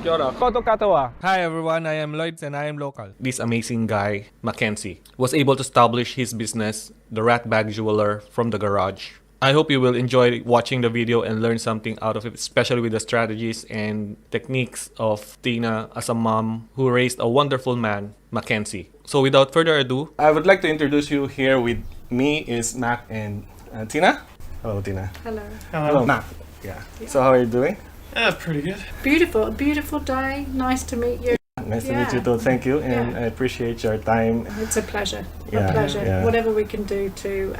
Kia ora. Koto katoa. Hi everyone, I am Lloyd and I am local. This amazing guy, Mackenzie, was able to establish his business, the Ratbag jeweler, from the garage. I hope you will enjoy watching the video and learn something out of it, especially with the strategies and techniques of Tina as a mom who raised a wonderful man, Mackenzie. So without further ado, I would like to introduce you here with me is Mac and Tina. Hello, Tina. Hello. Hello, Mac. Yeah. So how are you doing? Pretty good. Beautiful day. Nice to meet you. Nice to meet you too. Thank you, and I appreciate your time. It's a pleasure. Yeah, a pleasure. yeah. Whatever we can do to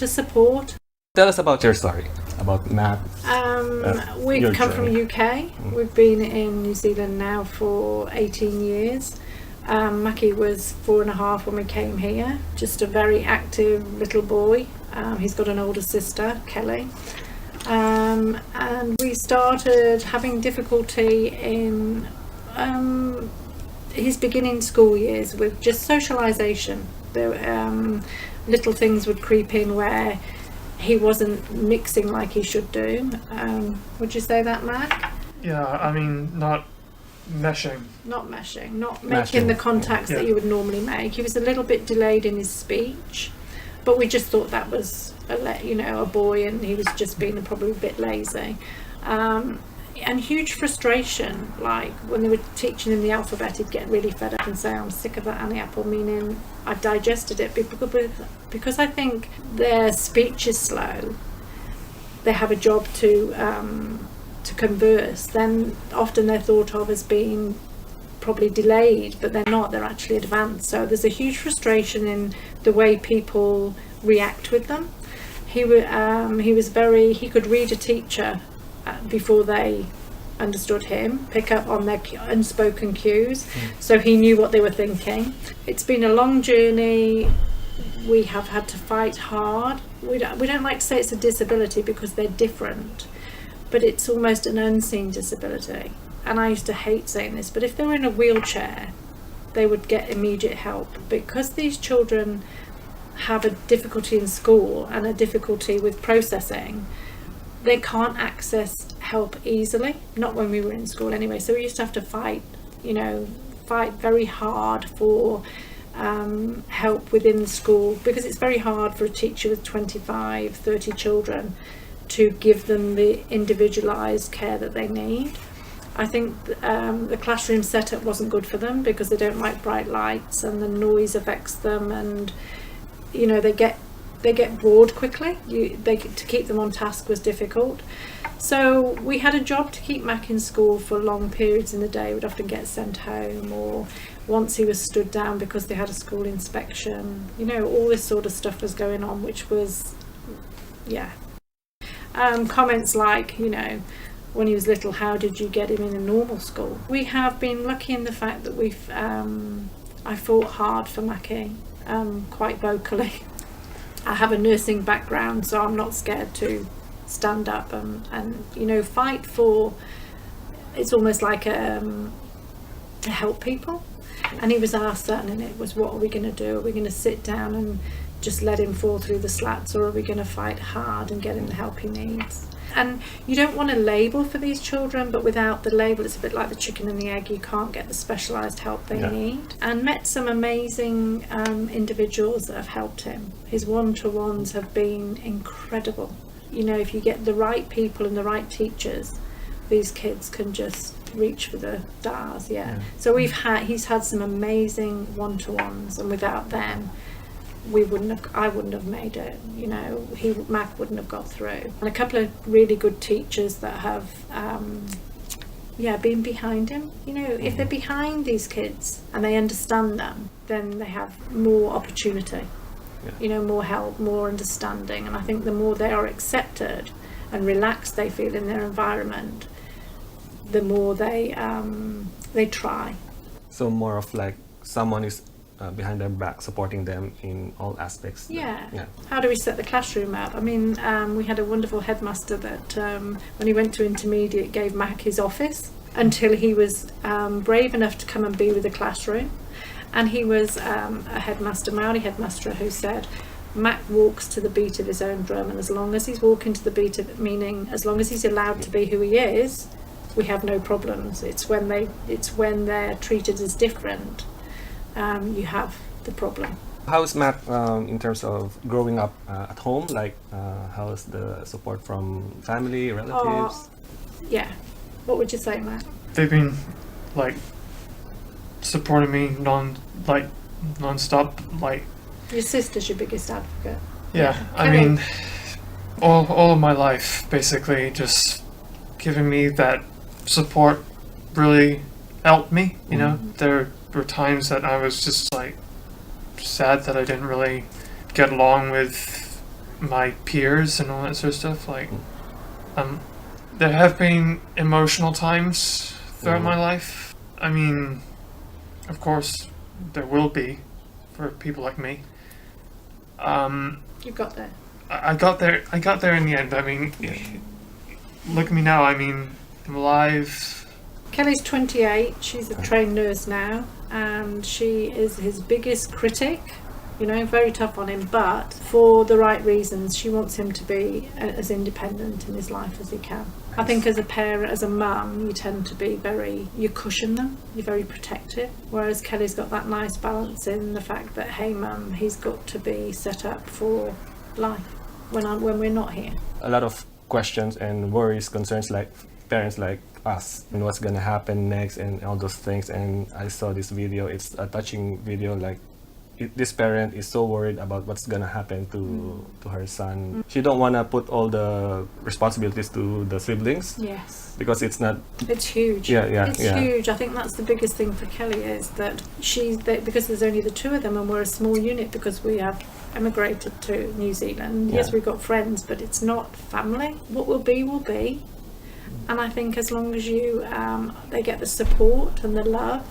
support. Tell us about your story, about Mac. We your come from journey. UK. We've been in New Zealand now for 18 years. Mackie was 4.5 when we came here. Just a very active little boy. He's got an older sister, Kalye. And we started having difficulty in his beginning school years with just socialisation. There, little things would creep in where he wasn't mixing like he should do. Would you say that, Mac? Yeah, I mean, not meshing. Not making the contacts that you would normally make. He was a little bit delayed in his speech, but we just thought that was a boy, and he was just being probably a bit lazy. And huge frustration, like when they were teaching him the alphabet, he'd get really fed up and say, I'm sick of that Annie apple, meaning I've digested it, because I think their speech is slow. They have a job to converse, then often they're thought of as being probably delayed, but they're not, they're actually advanced. So there's a huge frustration in the way people react with them. He could read a teacher before they understood him, pick up on their unspoken cues, so he knew what they were thinking. It's been a long journey. We have had to fight hard. We don't like to say it's a disability because they're different, but it's almost an unseen disability. And I used to hate saying this, but if they were in a wheelchair, they would get immediate help. Because these children have a difficulty in school and a difficulty with processing, they can't access help easily, not when we were in school anyway. So we used to have to fight very hard for help within the school, because it's very hard for a teacher with 25, 30 children to give them the individualised care that they need. I think the classroom setup wasn't good for them because they don't like bright lights and the noise affects them, and they get bored quickly. To keep them on task was difficult. So we had a job to keep Mac in school for long periods in the day. We'd often get sent home, or once he was stood down because they had a school inspection. All this sort of stuff was going on, which was, comments like, when he was little, how did you get him in a normal school? We have been lucky in the fact that I fought hard for Mackie, quite vocally. I have a nursing background, so I'm not scared to stand up and fight for. It's almost like to help people. And he was our son, and it was, what are we going to do? Are we going to sit down and just let him fall through the slats, or are we going to fight hard and get him the help he needs? And you don't want a label for these children, but without the label, it's a bit like the chicken and the egg. You can't get the specialised help they need. And met some amazing individuals that have helped him. His one-to-ones have been incredible. If you get the right people and the right teachers, these kids can just reach for the stars. So he's had some amazing one-to-ones, and without them, I wouldn't have made it. Mac wouldn't have got through. And a couple of really good teachers that have been behind him. If they're behind these kids and they understand them, then they have more opportunity, more help, more understanding. And I think the more they are accepted and relaxed they feel in their environment, the more they try. So more of like someone is behind their back, supporting them in all aspects. How do we set the classroom up? I mean, we had a wonderful headmaster that when he went to intermediate gave Mac his office until he was brave enough to come and be with the classroom. And he was a Maori headmaster, who said Mac walks to the beat of his own drum, and as long as he's walking to the beat of it, meaning as long as he's allowed to be who he is, we have no problems. It's when they're treated as different, you have the problem. How's Matt in terms of growing up at home? Like, how's the support from family, relatives? Yeah. What would you say, Matt? They've been like supporting me non-stop. Like, Your sister's your biggest advocate. yeah, I mean, all of my life, basically, just giving me that support really helped me. You know, there were times that I was just like sad that I didn't really get along with my peers and all that sort of stuff. Like, there have been emotional times throughout my life. I mean, of course, there will be for people like me. You got there. I got there. I got there in the end. I mean, look at me now. I mean, I'm alive. Kelly's 28. She's a trained nurse now, and she is his biggest critic. You know, very tough on him, but for the right reasons. She wants him to be as independent in his life as he can. I think as a parent, as a mum, you tend to be you cushion them, you're very protective. Whereas Kelly's got that nice balance in the fact that, hey mum, he's got to be set up for life when we're not here. A lot of questions and worries, concerns, like parents like us, and what's gonna happen next and all those things. And I saw this video, it's a touching video, like this parent is so worried about what's gonna happen to her son. She don't wanna put all the responsibilities to the siblings. Yes. Because it's not. It's huge. It's huge. I think that's the biggest thing for Kelly is that because there's only the two of them and we're a small unit because we have emigrated to New Zealand. Yes, we've got friends, but it's not family. What will be will be. And I think as long as they get the support and the love,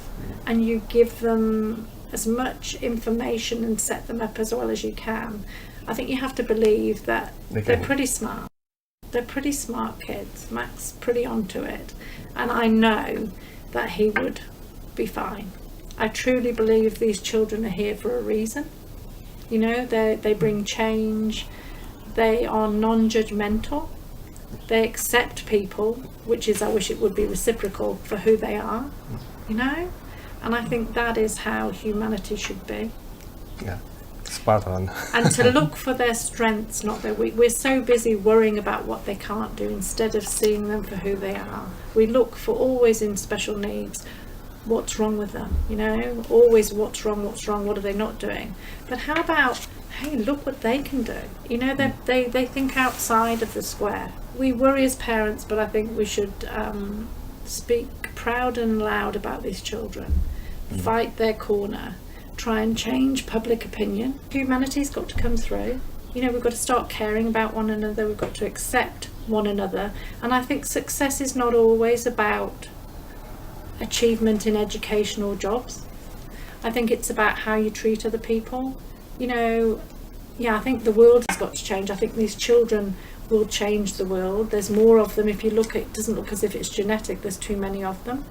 and you give them as much information and set them up as well as you can, I think you have to believe that they're pretty smart. They're pretty smart kids. Matt's pretty onto it, and I know that he would be fine. I truly believe these children are here for a reason. You know, they bring change. They are non-judgmental. They accept people, which is, I wish it would be reciprocal, for who they are, you know? And I think that is how humanity should be. Yeah, spot on. And to look for their strengths, not their weak. We're so busy worrying about what they can't do instead of seeing them for who they are. We look for always in special needs, what's wrong with them, you know? Always what's wrong, what are they not doing? But how about, hey, look what they can do. You know, they think outside of the square. We worry as parents, but I think we should speak proud and loud about these children. Fight their corner. Try and change public opinion. Humanity's got to come through. You know, we've got to start caring about one another. We've got to accept one another. And I think success is not always about achievement in education or jobs. I think it's about how you treat other people. You know, I think the world has got to change. I think these children will change the world. There's more of them. If you look, it doesn't look as if it's genetic. There's too many of them.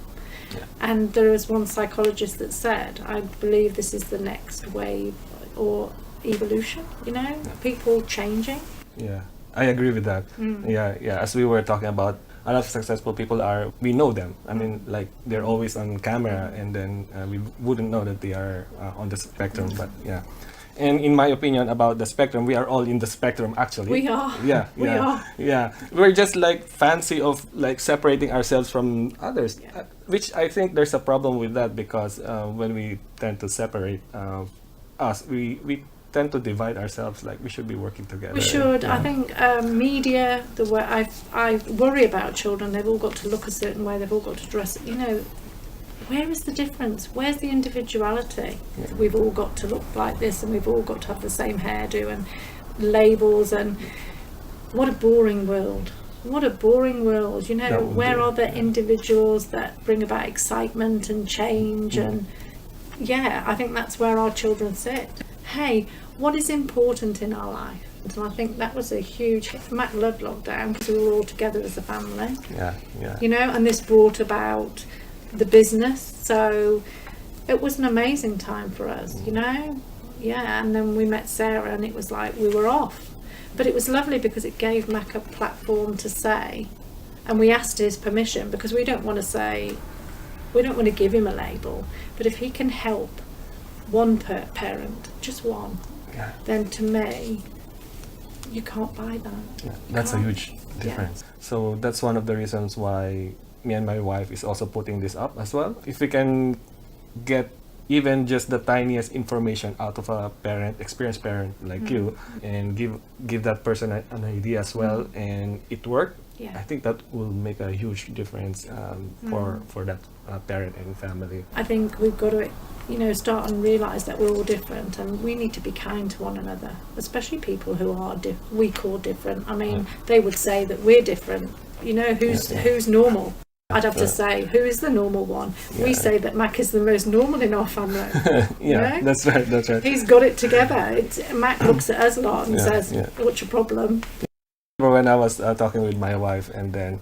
Yeah. And there is one psychologist that said, I believe this is the next wave or evolution, you know, people changing. Yeah, I agree with that. Yeah. As we were talking about, a lot of successful people we know them. I mean, like, they're always on camera, and then we wouldn't know that they are on the spectrum, but yeah. And in my opinion about the spectrum, we are all in the spectrum actually. We are. Yeah. We are. Yeah. We're just like fancy of like separating ourselves from others, which I think there's a problem with that, because when we tend to separate us, we tend to divide ourselves. Like, we should be working together. We should. I think media, the way I worry about children, they've all got to look a certain way, they've all got to dress, you know. Where is the difference? Where's the individuality? Yeah. We've all got to look like this, and we've all got to have the same hairdo and labels, and what a boring world. What a boring world. You know, where are the individuals that bring about excitement and change? And I think that's where our children sit. Hey, what is important in our life? And I think that was a huge hit. Matt loved lockdown because we were all together as a family. Yeah. You know, and this brought about the business, so it was an amazing time for us, you know. And then we met Sarah, and it was like we were off, but it was lovely because it gave Mac a platform to say, And we asked his permission because we don't want to give him a label, but if he can help one parent, just one, then to me, you can't buy that. Yeah, that's a huge difference. So that's one of the reasons why me and my wife is also putting this up as well. If we can get even just the tiniest information out of a parent, experienced parent like you, and give that person an idea as well, and it worked, I think that will make a huge difference for that parent and family. I think we've got to, start and realise that we're all different, and we need to be kind to one another, especially people who are we call different. I mean, they would say that we're different. Who's normal? I'd have to say, who is the normal one? We say that Mac is the most normal in our family. That's right. He's got it together. Mac looks at us a lot and says, what's your problem? When I was talking with my wife and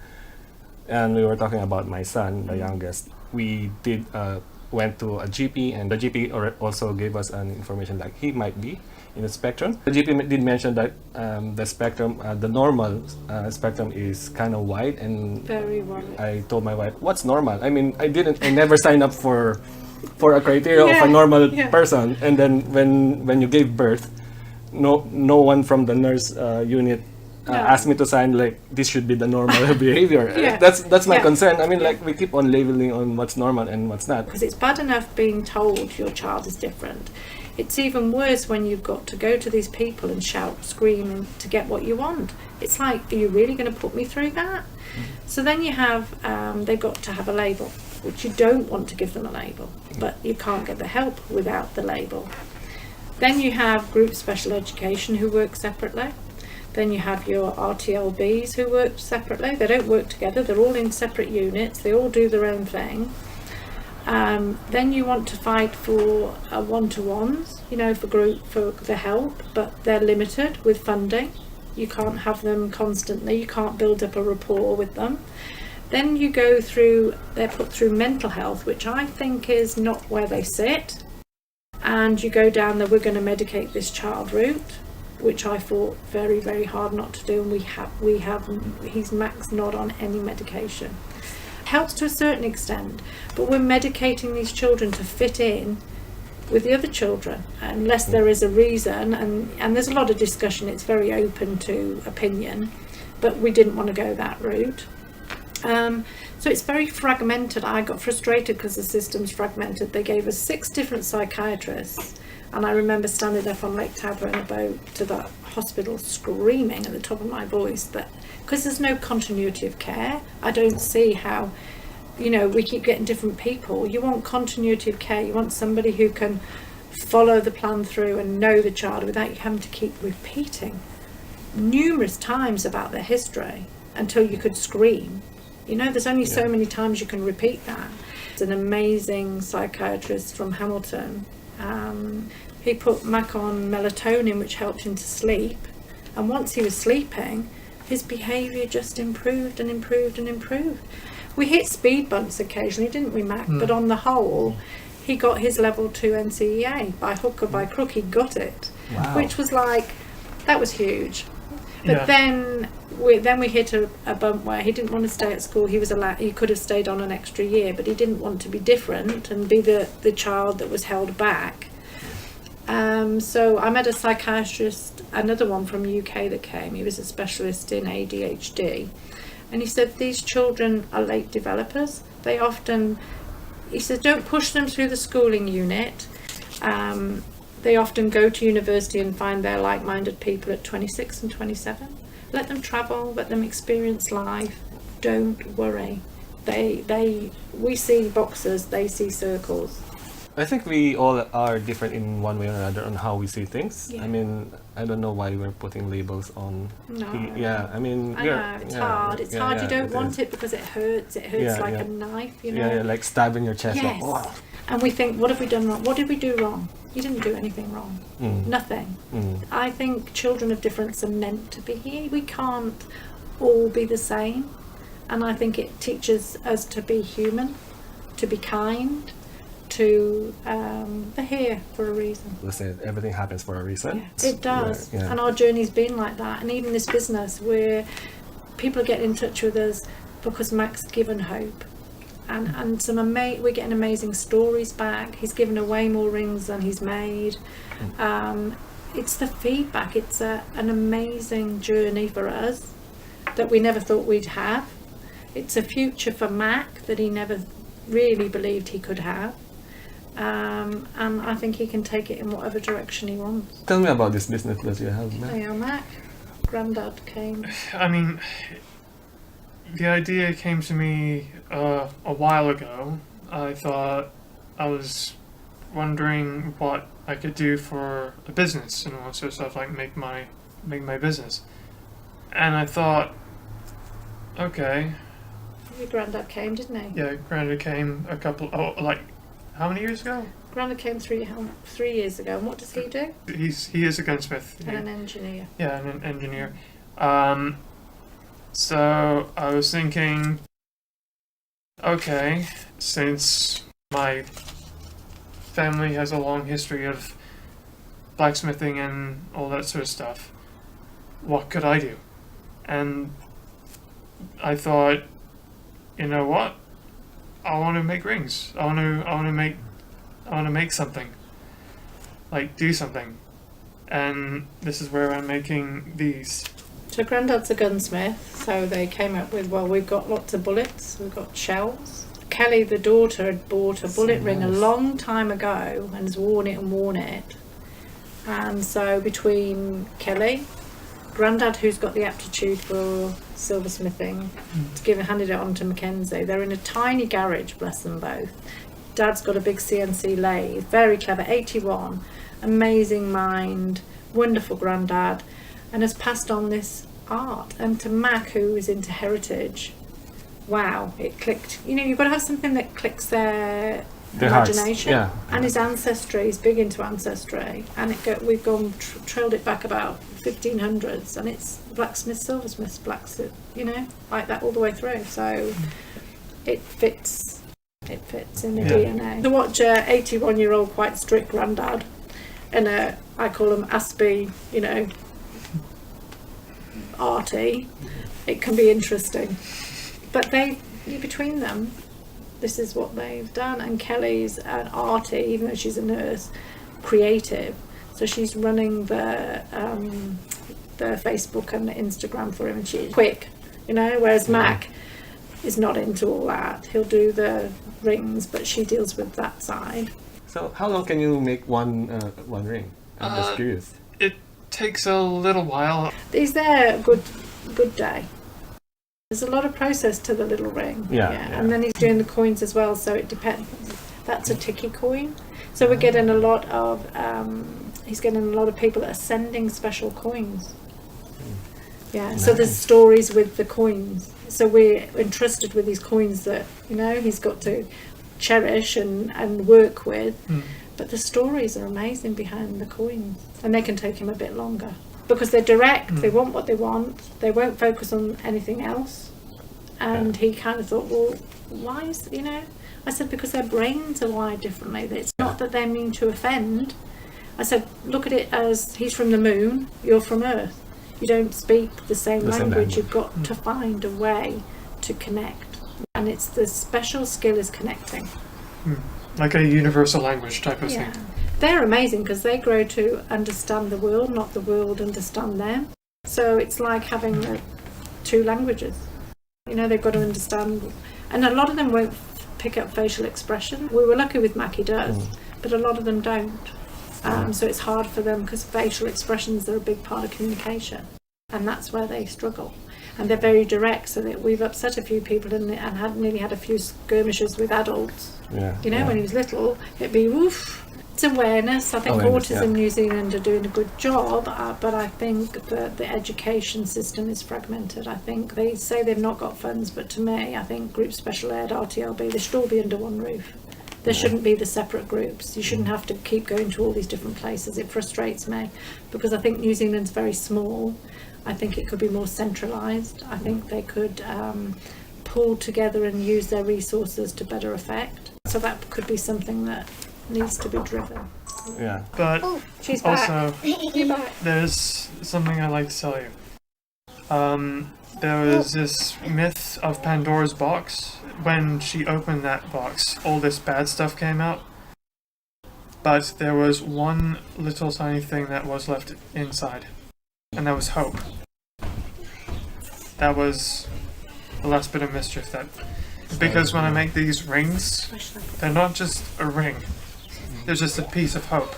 we were talking about my son, the youngest, we went to a GP, and the GP also gave us an information like he might be in the spectrum. The GP did mention that the spectrum, the normal spectrum is kind of wide, and very wide. I told my wife, what's normal? I mean, I never signed up for a criteria of a normal person, and then when you gave birth, no one from the nurse unit asked me to sign like this should be the normal behavior. That's my concern. I mean, like, we keep on labeling on what's normal and what's not. Because it's bad enough being told your child is different. It's even worse when you've got to go to these people and shout, scream to get what you want. It's like, are you really going to put me through that? So then you have, they've got to have a label, which you don't want to give them a label, but you can't get the help without the label. Then you have group special education who work separately. Then you have your RTLBs who work separately. They don't work together. They're all in separate units. They all do their own thing. Then you want to fight for one-to-ones, for the help, but they're limited with funding. You can't have them constantly. You can't build up a rapport with them. Then you go through, they're put through mental health, which I think is not where they sit. And you go down the, we're going to medicate this child route, which I fought very, very hard not to do, and he's maxed not on any medication. Helps to a certain extent, but we're medicating these children to fit in with the other children, unless there is a reason, and there's a lot of discussion. It's very open to opinion, but we didn't want to go that route. So it's very fragmented. I got frustrated because the system's fragmented. They gave us 6 different psychiatrists, and I remember standing up on Lake Tavern about to the hospital screaming at the top of my voice that because there's no continuity of care. I don't see how, we keep getting different people. You want continuity of care. You want somebody who can follow the plan through and know the child without you having to keep repeating numerous times about their history until you could scream. There's only so many times you can repeat that. It's an amazing psychiatrist from Hamilton. He put Mac on melatonin, which helped him to sleep, and once he was sleeping, his behaviour just improved and improved and improved. We hit speed bumps occasionally, didn't we, Mac? But on the whole, he got his level 2 NCEA. By hook or by crook, he got it. Wow. Which was that was huge. But then we hit a bump where he didn't want to stay at school. He could have stayed on an extra year, but he didn't want to be different and be the child that was held back. So I met a psychiatrist, another one from UK that came. He was a specialist in ADHD, and he said these children are late developers. He said, don't push them through the schooling unit. They often go to university and find their like-minded people at 26 and 27. Let them travel, let them experience life. Don't worry. We see boxes, they see circles. I think we all are different in one way or another on how we see things. Yeah. I mean, I don't know why we're putting labels on. No. I mean, I know, it's hard. It's hard. You don't want it because it hurts. It hurts like a knife, Yeah, like stabbing your chest. Yes. Like, wow. And we think, what have we done wrong? What did we do wrong? You didn't do anything wrong. Nothing. I think children of difference are meant to be here. We can't all be the same. And I think it teaches us to be human, to be kind, they're here for a reason. Listen, everything happens for a reason. Yeah, it does. And our journey's been like that. And even this business where people are getting in touch with us because Mac's given hope. And we're getting amazing stories back. He's given away more rings than he's made. It's the feedback. It's an amazing journey for us that we never thought we'd have. It's a future for Mac that he never really believed he could have. And I think he can take it in whatever direction he wants. Tell me about this business that you have now. Hey, Mac. Grandad came. I mean, the idea came to me a while ago. I thought I was wondering what I could do for a business and all that sort of stuff, like make my business. And I thought, okay. Your granddad came, didn't he? Yeah, Granddad came how many years ago? Granddad came 3 years ago. And what does he do? He is a gunsmith. And an engineer. Yeah, and an engineer. So I was thinking, okay, since my family has a long history of blacksmithing and all that sort of stuff, what could I do? And I thought, you know what? I want to make rings. I want to make something. Like do something. And this is where I'm making these. So Grandad's a gunsmith, so they came up with, well, we've got lots of bullets, we've got shells. Kelly, the daughter, had bought a bullet ring a long time ago and has worn it. And so between Kelly, Grandad, who's got the aptitude for silversmithing, handed it on to Mackenzie. They're in a tiny garage, bless them both. Dad's got a big CNC lathe, very clever, 81, amazing mind, wonderful Grandad, and has passed on this art. And to Mac, who is into heritage, wow, it clicked. You know, you've got to have something that clicks their imagination. Yeah. And his ancestry, he's big into ancestry, and we've trailed it back about 1500s, and it's blacksmiths, silversmiths, blacksmith, you know, like that all the way through. So it fits in the DNA. To watch a 81-year-old quite strict Grandad and I call him Aspie, you know, arty, it can be interesting. But between them, this is what they've done. And Kelly's an arty, even though she's a nurse, creative. So she's running the Facebook and the Instagram for him, and she's quick, you know. Whereas Mac is not into all that. He'll do the rings, but she deals with that side. So how long can you make one ring? I'm just curious. It takes a little while. Is there a good day? There's a lot of process to the little ring. Yeah. And then he's doing the coins as well, so it depends. That's a tiki coin. So we're getting a lot of he's getting a lot of people that are sending special coins. Yeah. Nice. So there's stories with the coins. So we're entrusted with these coins that, you know, he's got to cherish and work with. But the stories are amazing behind the coins, and they can take him a bit longer because they're direct. They want what they want. They won't focus on anything else. And he kind of thought, well, why is, you know? I said, because their brains are wired differently. It's not that they mean to offend. I said, look at it as he's from the moon, you're from Earth. You don't speak the same language. You've got to find a way to connect. And it's the special skill is connecting. Like a universal language type of thing. They're amazing because they grow to understand the world, not the world understand them. So it's like having 2 languages. You know, they've got to understand. And a lot of them won't pick up facial expression. We were lucky with Mackie does, but a lot of them don't. So it's hard for them because facial expressions are a big part of communication, and that's where they struggle. And they're very direct, so that we've upset a few people and nearly had a few skirmishes with adults. You know, when he was little, it'd be woof. It's awareness. I think Autism New Zealand are doing a good job, but I think that the education system is fragmented. I think they say they've not got funds, but to me, I think group special ed, RTLB, they should all be under one roof. There shouldn't be the separate groups. You shouldn't have to keep going to all these different places. It frustrates me because I think New Zealand's very small. I think it could be more centralised. I think they could pull together and use their resources to better effect. So that could be something that needs to be driven. Yeah. But she's back. also, You're back. There's something I'd like to tell you. There was this myth of Pandora's box. When she opened that box, all this bad stuff came out. But there was one little tiny thing that was left inside, and that was hope. That was the last bit of mischief that... Because when I make these rings, they're not just a ring. They're just a piece of hope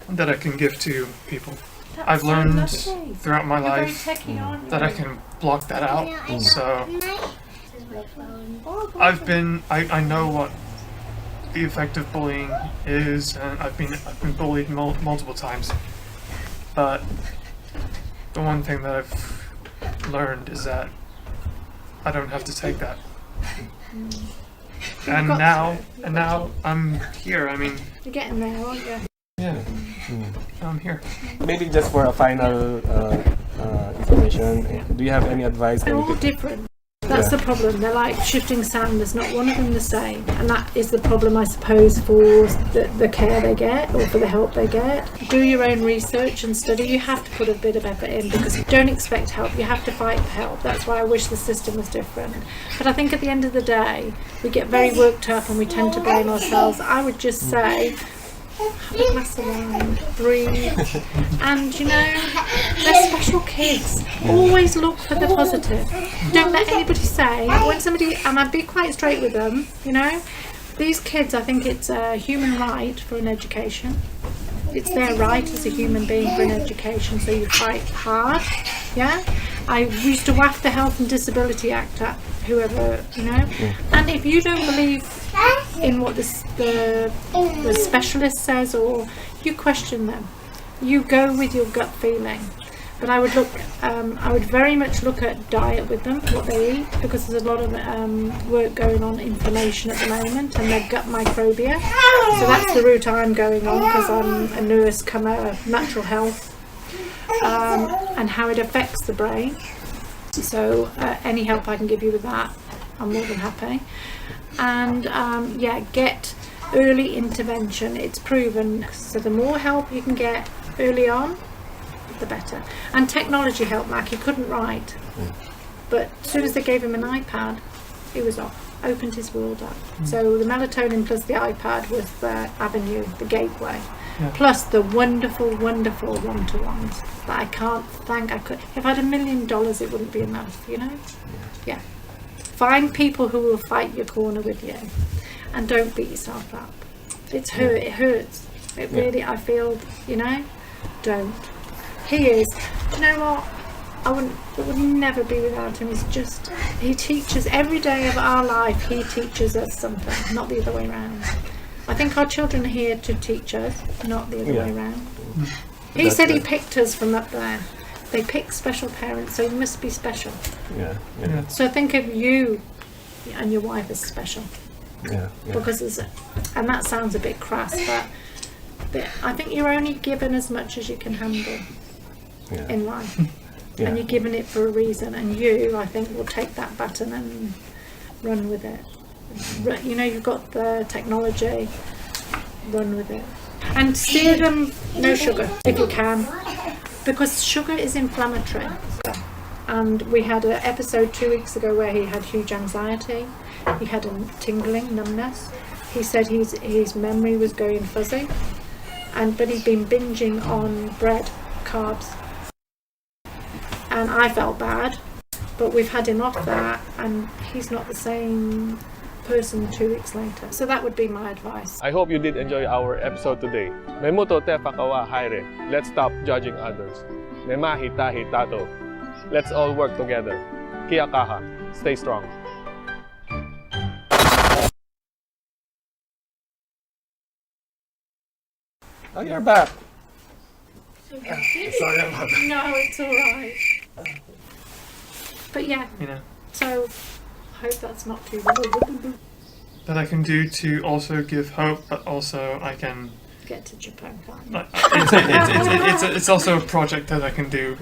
that I can give to people. I've learned throughout my life that I can block that out. So I know what the effect of bullying is, and I've been bullied multiple times. But the one thing that I've learned is that I don't have to take that. And now I'm here. I mean, you're getting there, aren't you? Yeah, I'm here. Maybe just for a final information, do you have any advice? They're all different. That's the problem. They're like shifting sand. There's not one of them the same, and that is the problem, I suppose, for the care they get or for the help they get. Do your own research and study. You have to put a bit of effort in, because you don't expect help. You have to fight for help. That's why I wish the system was different. But I think at the end of the day, we get very worked up and we tend to blame ourselves. I would just say, have a glass of wine, breathe, and they're special kids. Always look for the positive. Don't let anybody say, when somebody, and I'd be quite straight with them, these kids, I think it's a human right for an education. It's their right as a human being for an education, so you fight hard, I used to waft the Health and Disability Act at whoever, and if you don't believe in what the specialist says, or you question them, you go with your gut feeling. But I would very much look at diet with them, what they eat, because there's a lot of work going on inflammation at the moment and their gut microbia. So that's the route I'm going on, because I'm a nurse come out of natural health, and how it affects the brain. So any help I can give you with that, I'm more than happy. And get early intervention. It's proven. So the more help you can get early on, the better. And technology helped Mac. He couldn't write, but as soon as they gave him an iPad, he was off. Opened his world up. So the melatonin plus the iPad was the avenue, the gateway. Plus the wonderful, wonderful one-to-ones that I can't thank. If I had $1 million, it wouldn't be enough. Find people who will fight your corner with you, and don't beat yourself up. It hurts. It really, I feel, don't. He is, you know what, it would never be without him. He teaches every day of our life. He teaches us something, not the other way around. I think our children are here to teach us, not the other way around. He said he picked us from up there. They pick special parents, so you must be special. So think of you and your wife as special. Because and that sounds a bit crass, but I think you're only given as much as you can handle in life. And you're given it for a reason, and you, I think, will take that baton and run with it. You've got the technology, run with it. And steer them no sugar if you can, because sugar is inflammatory. And we had an episode 2 weeks ago where he had huge anxiety. He had a tingling, numbness. He said his memory was going fuzzy, but he'd been binging on bread, carbs. And I felt bad, but we've had him off that, and he's not the same person 2 weeks later. So that would be my advice. I hope you did enjoy our episode today. Memuto te whakawa haere. Let's stop judging others. Memahi tahi tato. Let's all work together. Kia kaha. Stay strong. Oh, you're back. Sorry about that. No, it's all right. But so I hope that's not too bad. That I can do to also give hope, but also I can Get to Japan, can't you? it's also a project that I can do